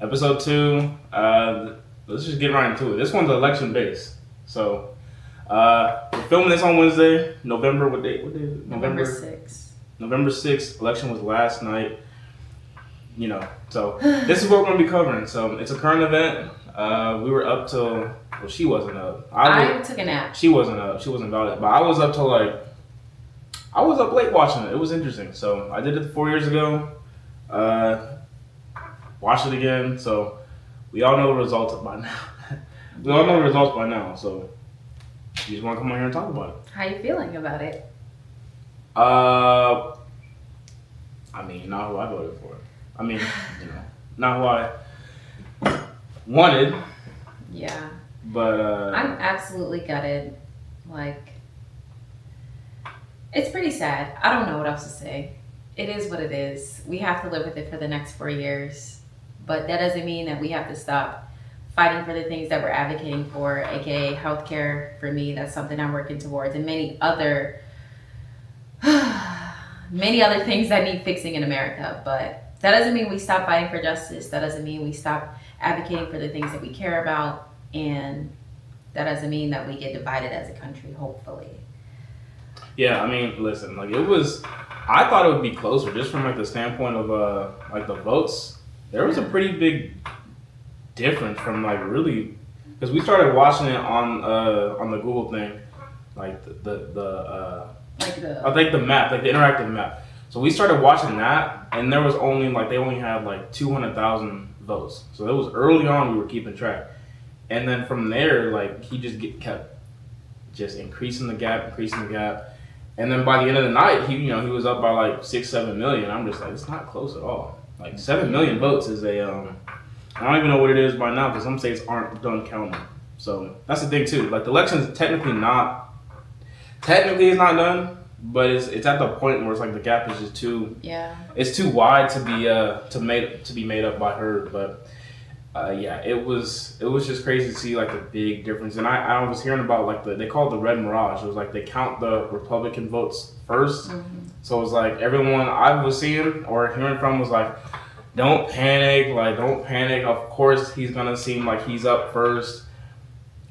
Episode 2. Let's just get right into it. This one's election based. So, we're filming this on Wednesday, November. What day? What day is it? November 6th. November 6th. Election was last night. So this is what we're going to be covering. So it's a current event. We were up till. Well, she wasn't up. I took a nap. She wasn't up. She wasn't about it. But I was up till I was up late watching it. It was interesting. So I did it 4 years ago. Watched it again. So we all know the results by now. So you just want to come on here and talk about it. How you feeling about it? I mean, not who I voted for. I mean, not who I wanted. Yeah. But I'm absolutely gutted. Like, it's pretty sad. I don't know what else to say. It is what it is. We have to live with it for the next 4 years. But that doesn't mean that we have to stop fighting for the things that we're advocating for, aka healthcare. For me, that's something I'm working towards, and many other things that need fixing in America. But that doesn't mean we stop fighting for justice. That doesn't mean we stop advocating for the things that we care about. And that doesn't mean that we get divided as a country, hopefully. Yeah, I mean, listen, I thought it would be closer just from the standpoint of the votes. There was a pretty big difference from really, because we started watching it on the Google thing, I think the map, the interactive map. So we started watching that, and there was only they only had 200,000 votes. So it was early on we were keeping track, and then from there he just kept just increasing the gap, and then by the end of the night he was up by 6-7 million. I'm just it's not close at all. 7 million votes is I don't even know what it is by now because some states aren't done counting. So that's the thing too. The election's technically it's not done, but it's at the point where it's the gap is just too it's too wide to be made up by her. But it was just crazy to see the big difference. And I was hearing about they call it the red mirage. It was they count the Republican votes first. Mm-hmm. So it was everyone I was seeing or hearing from was don't panic, don't panic. Of course he's gonna seem like he's up first.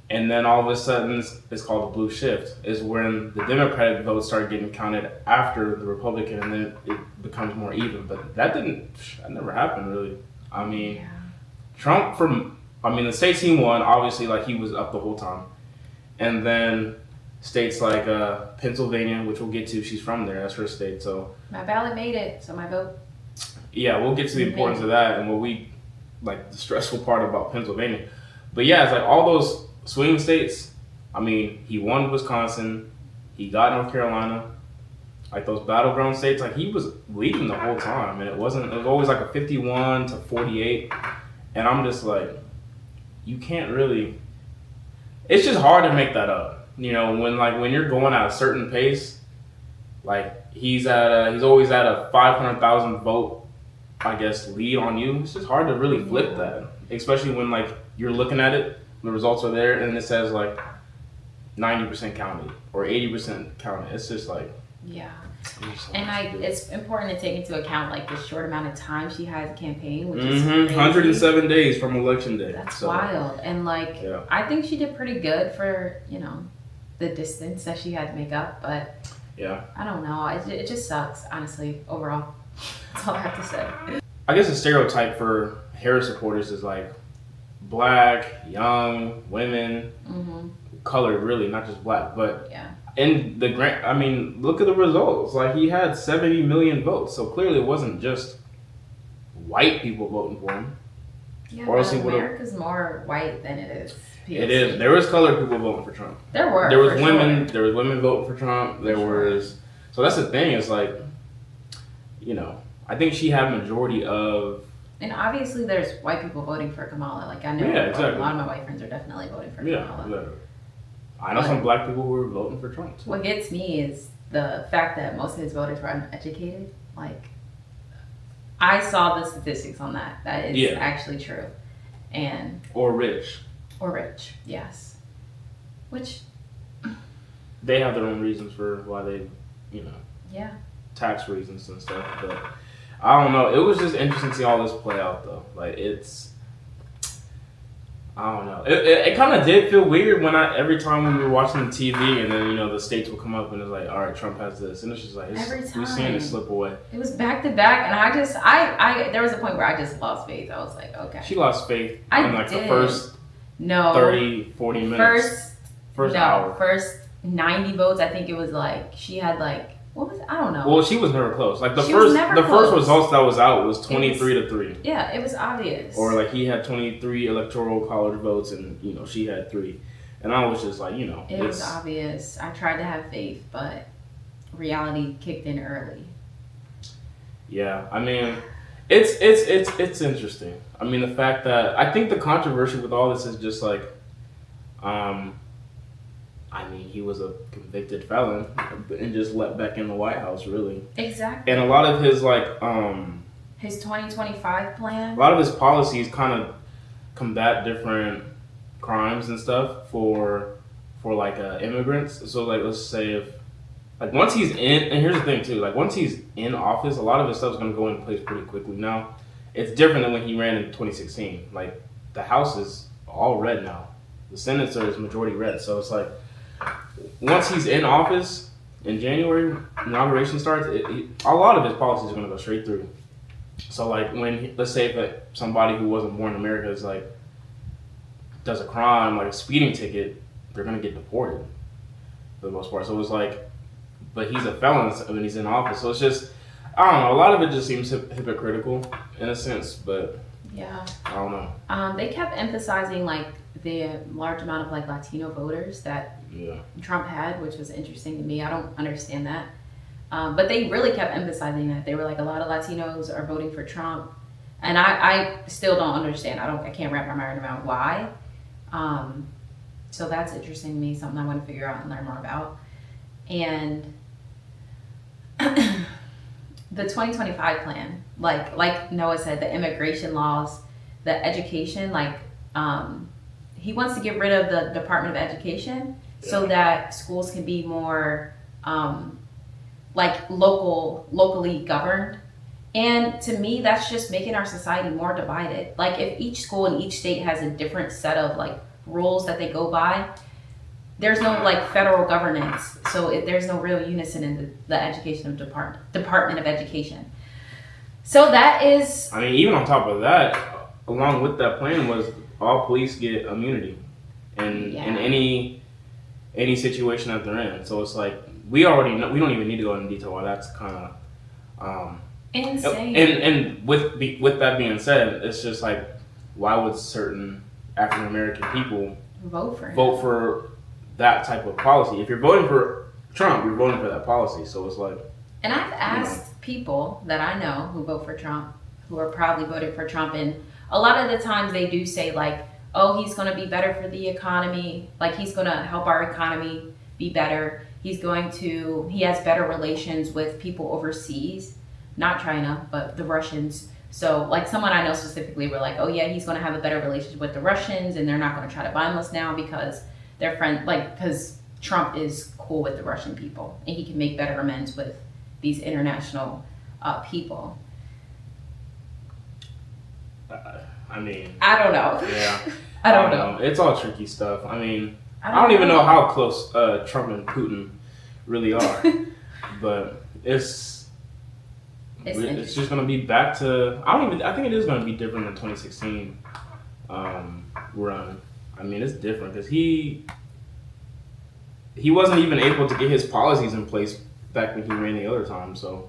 And then all of a sudden, it's called the blue shift, is when the Democratic votes start getting counted after the Republican, and then it becomes more even. But that never happened, really. I mean, Trump, the states he won, obviously, he was up the whole time. And then states like Pennsylvania, which we'll get to, she's from there, that's her state, so. My ballot made it, so my vote. Yeah, we'll get to the importance of that and the stressful part about Pennsylvania. But yeah, it's all those swing states. I mean, he won Wisconsin, he got North Carolina, those battleground states. He was leading the whole time, and it was always a 51 to 48, and I'm just you can't really. It's just hard to make that up, when you're going at a certain pace, he's always at a 500,000 vote, I guess, lead on you. It's just hard to really flip that, especially when you're looking at it. The results are there, and it says 90% counted or 80% counted. It's just it's important to take into account the short amount of time she has a campaign, which is crazy. 107 days from election day. That's wild, and I think she did pretty good for the distance that she had to make up. But I don't know. It just sucks, honestly. Overall, that's all I have to say. I guess the stereotype for Harris supporters is black, young, women, colored, really, not just black. But in the look at the results. He had 70 million votes, so clearly it wasn't just white people voting for him. Yeah, but America's more white than it is POC. It is. There was colored people voting for Trump. There were. There was women. Sure. There was women voting for Trump. There was. So that's the thing. It's I think she had majority of. And obviously, there's white people voting for Kamala. I know exactly. A lot of my white friends are definitely voting for Kamala. Exactly. I know some black people who were voting for Trump too. What gets me is the fact that most of his voters were uneducated. I saw the statistics on that. That is actually true. Or rich, yes. Which they have their own reasons for why they, tax reasons and stuff. But I don't know. It was just interesting to see all this play out, though. I don't know. It kind of did feel weird when every time we were watching the TV and then the states would come up and it's like, all right, Trump has this, and it's just like we're seeing it slip away. It was back to back, and I there was a point where I just lost faith. I was like, okay. She lost faith in like the first 30, 40 minutes. First hour. First 90 votes. I think it was like she had like. What was it? I don't know. Well, she was never close. Like the first results that was out was 23-3. Yeah, it was obvious. Or like he had 23 electoral college votes, and she had 3, and I was just like, it was obvious. I tried to have faith, but reality kicked in early. Yeah, I mean, it's interesting. I mean, the fact that I think the controversy with all this is just like, I mean, he was a convicted felon and just let back in the White House, really. Exactly. And a lot of his his 2025 plan. A lot of his policies kind of combat different crimes and stuff for like immigrants. So like, let's say if like once he's in, and here's the thing too, like once he's in office, a lot of his stuff's gonna go into place pretty quickly. Now, it's different than when he ran in 2016. Like the House is all red now. The Senate is majority red. So it's like, once he's in office in January, inauguration starts, a lot of his policies are going to go straight through. So like let's say that somebody who wasn't born in America is like, does a crime, like a speeding ticket, they're going to get deported for the most part. So it's like, but he's a felon when he's in office. So it's just, I don't know, a lot of it just seems hypocritical in a sense, but yeah, I don't know. They kept emphasizing like the large amount of like Latino voters that Trump had, which was interesting to me. I don't understand that. But they really kept emphasizing that. They were like, a lot of Latinos are voting for Trump. And I still don't understand. I can't wrap my mind around why. So that's interesting to me, something I want to figure out and learn more about. And the 2025 plan, like Noah said, the immigration laws, the education, he wants to get rid of the Department of Education so that schools can be more locally governed. And to me, that's just making our society more divided. Like if each school in each state has a different set of like rules that they go by, there's no like federal governance. So there's no real unison in the education of Department of Education. So that is. I mean, even on top of that, along with that plan was all police get immunity in any situation that they're in. So it's like we already know. We don't even need to go into detail why that's kind of insane. And with that being said, it's just like, why would certain African American people vote for that type of policy? If you're voting for Trump, you're voting for that policy. So it's like. And I've asked people that I know who vote for Trump, who are probably voting for Trump, and a lot of the times they do say like, oh, he's going to be better for the economy. Like he's going to help our economy be better. He has better relations with people overseas, not China, but the Russians. So like someone I know specifically were like, oh yeah, he's going to have a better relationship with the Russians and they're not going to try to bomb us now because they're friends, like because Trump is cool with the Russian people and he can make better amends with these international people. I mean, I don't know. Yeah. I don't know. It's all tricky stuff. I mean, I don't even know how close Trump and Putin really are. But it's just going to be back to, I think it is going to be different than 2016 run. I mean, it's different because he wasn't even able to get his policies in place back when he ran the other time. So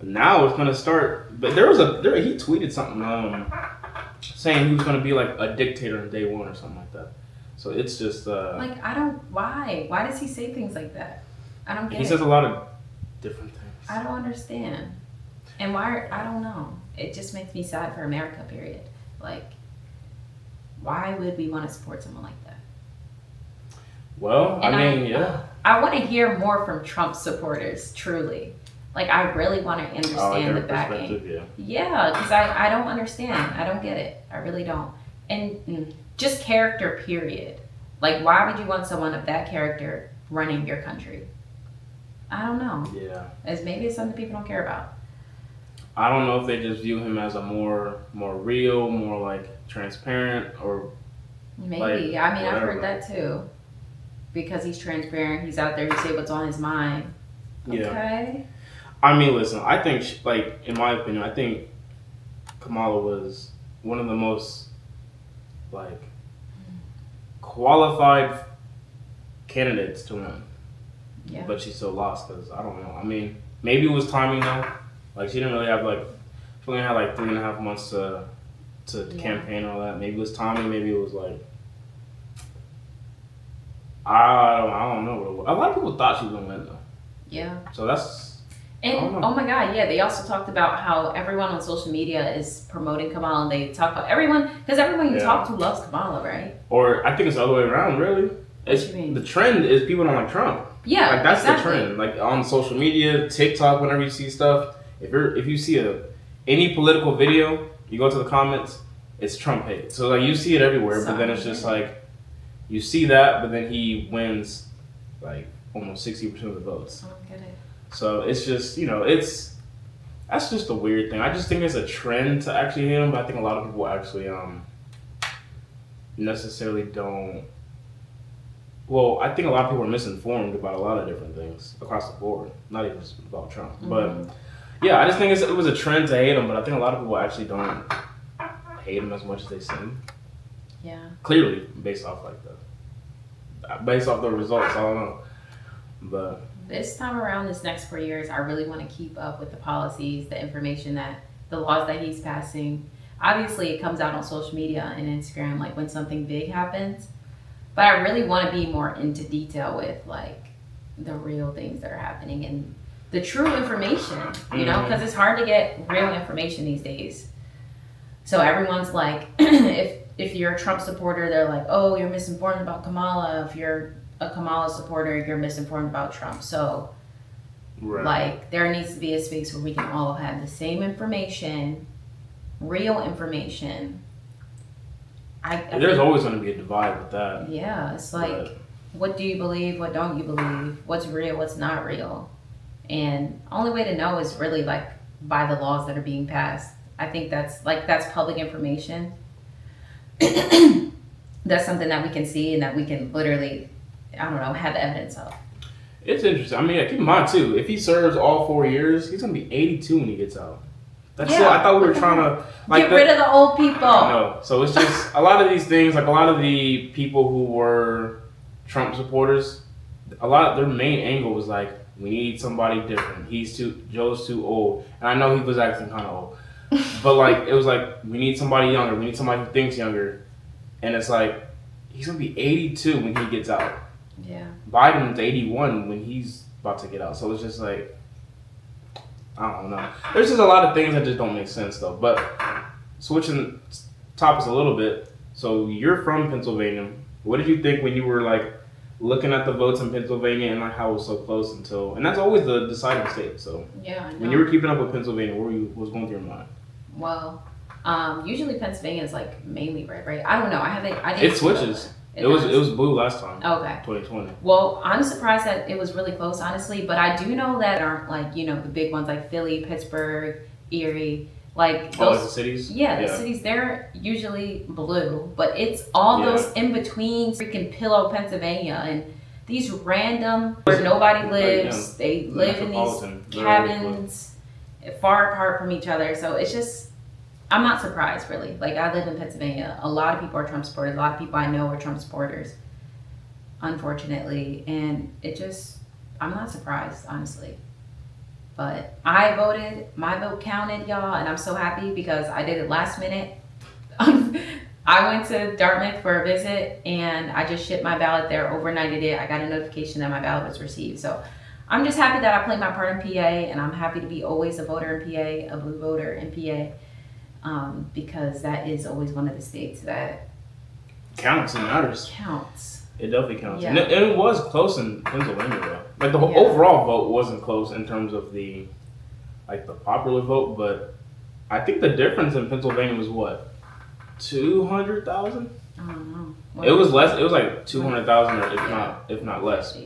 now it's going to start. But he tweeted something saying he was going to be like a dictator on day one or something like that. So it's just why does he say things like that? I don't get it. He says a lot of different things. I don't understand. And why, I don't know. It just makes me sad for America, period. Like, why would we want to support someone like that? Well, I want to hear more from Trump supporters, truly. Like, I really want to understand the backing. Yeah, because I don't understand. I don't get it. I really don't. And just character, period. Like, why would you want someone of that character running your country? I don't know. Yeah. Maybe it's something people don't care about. I don't know if they just view him as a more real, more like transparent, or Maybe. Like, I mean, I've whatever. heard that too. Because he's transparent, he's out there, he say what's on his mind. Okay. Yeah. I mean, listen, I think, like, in my opinion, I think Kamala was one of the most, like, qualified candidates to win. Yeah. But she still lost because, I don't know. I mean, maybe it was timing, though. Like, she didn't really have, like, she only had, like, 3.5 months to campaign and all that. Maybe it was timing, maybe it was, like, I don't know what it was. A lot of people thought she was going to win, though. Yeah. So that's... And oh my God, yeah, they also talked about how everyone on social media is promoting Kamala, and they talk about everyone, because everyone you talk to loves Kamala, right? Or I think it's the other way around, really. What you mean? The trend is people don't like Trump. Yeah, like that's exactly. the trend. Like on social media, TikTok, whenever you see stuff, if you see any political video, you go to the comments, it's Trump hate. So like you see it everywhere, but then it's just like you see that, but then he wins like almost 60% of the votes. I don't get it. So it's just that's just a weird thing. I just think it's a trend to actually hate him, but I think a lot of people actually necessarily don't. Well, I think a lot of people are misinformed about a lot of different things across the board, not even just about Trump. Mm-hmm. But yeah, I just think it was a trend to hate him, but I think a lot of people actually don't hate him as much as they seem. Yeah. Clearly, based off the results, I don't know. But this time around, this next 4 years, I really want to keep up with the policies, the information the laws that he's passing. Obviously, it comes out on social media and Instagram, like when something big happens. But I really want to be more into detail with like the real things that are happening and the true information, you know, because it's hard to get real information these days. So everyone's like, if you're a Trump supporter, they're like, oh, you're misinformed about Kamala. If you're a Kamala supporter, you're misinformed about Trump. So like there needs to be a space where we can all have the same information, real information. There's always going to be a divide with that. Yeah, it's like, what do you believe? What don't you believe? What's real? What's not real? And only way to know is really like by the laws that are being passed. I think that's public information. That's something that we can see and that we can literally, I don't know, have evidence of. It's interesting. I mean, keep in mind too, if he serves all 4 years, he's going to be 82 when he gets out. That's it. I thought we were trying to get rid of the old people. No, so it's just a lot of these things. Like a lot of the people who were Trump supporters, their main angle was like, we need somebody different. Joe's too old, and I know he was acting kind of old, but like it was like we need somebody younger. We need somebody who thinks younger, and it's like he's gonna be 82 when he gets out. Yeah. Biden's 81 when he's about to get out. So it's just like. I don't know. There's just a lot of things that just don't make sense, though. But switching topics a little bit. So you're from Pennsylvania. What did you think when you were like looking at the votes in Pennsylvania and like how it was so close and that's always the deciding state. So yeah, I know. When you were keeping up with Pennsylvania, what was going through your mind? Well, usually Pennsylvania is like mainly red, right? I don't know. I didn't. It switches. It was blue last time. Okay. 2020. Well, I'm surprised that it was really close, honestly. But I do know that aren't like, you know, the big ones like Philly, Pittsburgh, Erie. Like those like the cities? Yeah, the cities, they're usually blue. But it's all those in between freaking Pillow, Pennsylvania. And these random where nobody lives. They live in these cabins far apart from each other. So it's just, I'm not surprised, really. Like, I live in Pennsylvania. A lot of people are Trump supporters. A lot of people I know are Trump supporters, unfortunately. And I'm not surprised, honestly. But I voted. My vote counted, y'all. And I'm so happy because I did it last minute. I went to Dartmouth for a visit, and I just shipped my ballot there, overnighted it. I got a notification that my ballot was received. So I'm just happy that I played my part in PA, and I'm happy to be always a voter in PA, a blue voter in PA. Because that is always one of the states that counts and matters. Counts. It definitely counts. Yeah. And it was close in Pennsylvania, though. Like, the overall vote wasn't close in terms of the popular vote, but I think the difference in Pennsylvania was what? 200,000? I don't know. It was less. It was like 200,000 or if not less.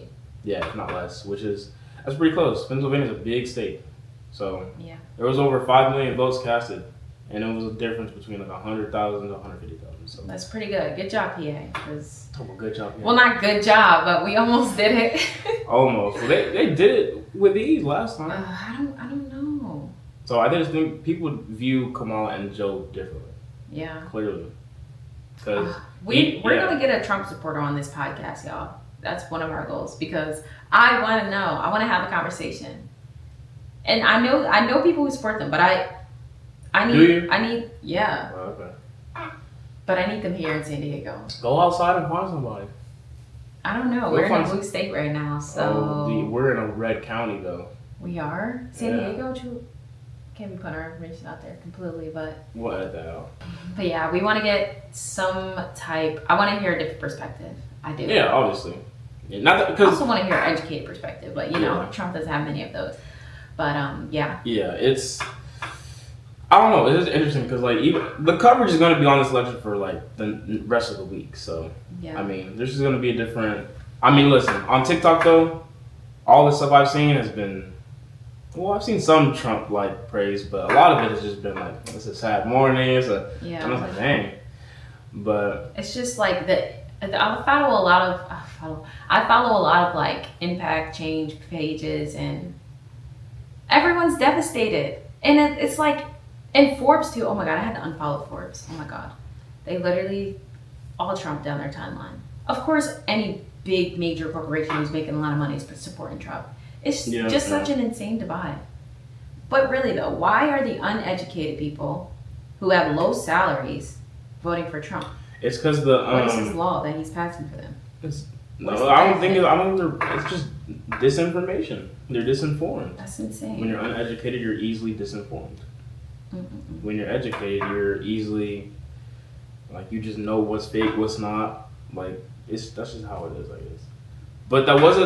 Yeah, if not less, that's pretty close. Pennsylvania's a big state. So there was over 5 million votes casted. And it was a difference between like 100,000 to 150,000. So that's pretty good. Good job, PA. Good job. Well, not good job, but we almost did it. Almost. Well, they did it with ease last time. I don't know. So I just think people view Kamala and Joe differently. Yeah. Clearly. Because we're gonna get a Trump supporter on this podcast, y'all. That's one of our goals because I want to know. I want to have a conversation. And I know people who support them, but I need yeah. Oh, okay. But I need them here in San Diego. Go outside and find somebody. I don't know. We're in a blue state right now, so we're in a red county though. We are San Diego. Can't be putting our information out there completely, but we'll edit that out. But yeah, we want to get some type. I want to hear a different perspective. I do. Yeah, obviously. Yeah, not that, I also want to hear an educated perspective, but you know, Trump doesn't have many of those. But yeah. Yeah, it's. I don't know. It's just interesting because like even the coverage is going to be on this election for like the rest of the week. So I mean, there's just going to be a different. I mean, listen, on TikTok though, all the stuff I've seen has been. Well, I've seen some Trump like praise, but a lot of it has just been like it's a sad morning. And I was like, dang. But it's just like I follow a lot of like impact change pages, and everyone's devastated. And it's like, and Forbes too. Oh my God, I had to unfollow Forbes. Oh my God. They literally all Trump down their timeline. Of course, any big major corporation who's making a lot of money is supporting Trump. It's just such an insane divide. But really though, why are the uneducated people who have low salaries voting for Trump? It's because what is his law that he's passing for them? I don't think it's just disinformation. They're disinformed. That's insane. When you're uneducated, you're easily disinformed. Mm-mm-mm. When you're educated, you're easily like you just know what's fake, what's not. Like that's just how it is, I guess. But that was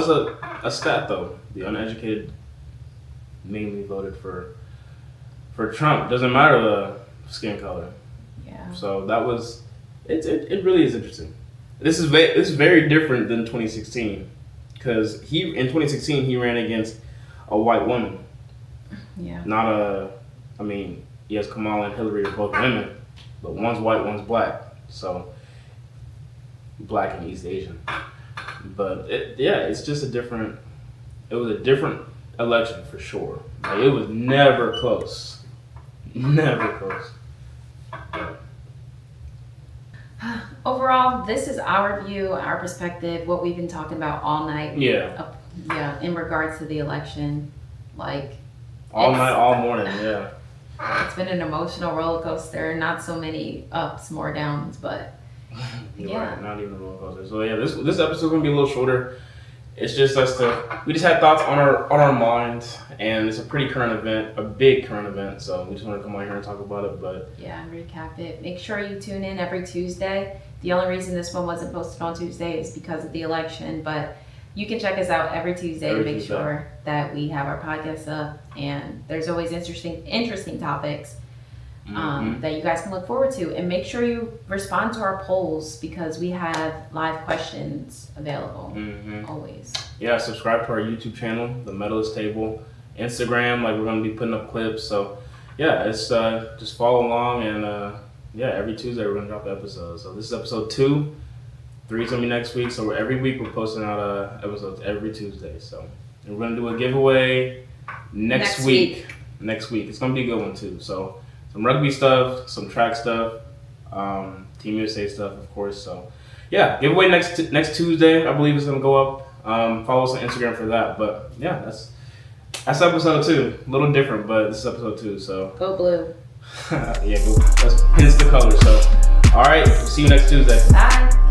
a stat though. The uneducated mainly voted for Trump. Doesn't matter the skin color. Yeah. So that was it really is interesting. This is very different than 2016 because in 2016 he ran against a white woman. Yeah. Yes, Kamala and Hillary are both women, but one's white, one's black. So black and East Asian. But it's just it was a different election for sure. Like, it was never close. Never close. Overall, this is our view, our perspective, what we've been talking about all night. Yeah. In regards to the election. Like all night, all morning, yeah. It's been an emotional roller coaster. Not so many ups, more downs, but Right, not even a roller coaster. So yeah, this episode's gonna be a little shorter. It's just we just had thoughts on our minds, and it's a pretty current event, a big current event. So we just want to come on here and talk about it. But yeah, recap it. Make sure you tune in every Tuesday. The only reason this one wasn't posted on Tuesday is because of the election, but you can check us out every Tuesday to make sure that we have our podcast up, and there's always interesting topics. That you guys can look forward to, and make sure you respond to our polls because we have live questions available always. Yeah, subscribe to our YouTube channel, The Medalist Table, Instagram, like we're going to be putting up clips. So yeah, it's just follow along, and every Tuesday we're going to drop the episode. So this is episode 2, 3's going to be next week. So every week we're posting out episodes every Tuesday. So we're going to do a giveaway next week. Next week. It's going to be a good one too. So some rugby stuff, some track stuff, Team USA stuff, of course. So, yeah, giveaway next Tuesday. I believe it's gonna go up. Follow us on Instagram for that. But yeah, that's episode 2. A little different, but this is episode 2. So go blue. Yeah, go. That's hence the color. So, all right, see you next Tuesday. Bye.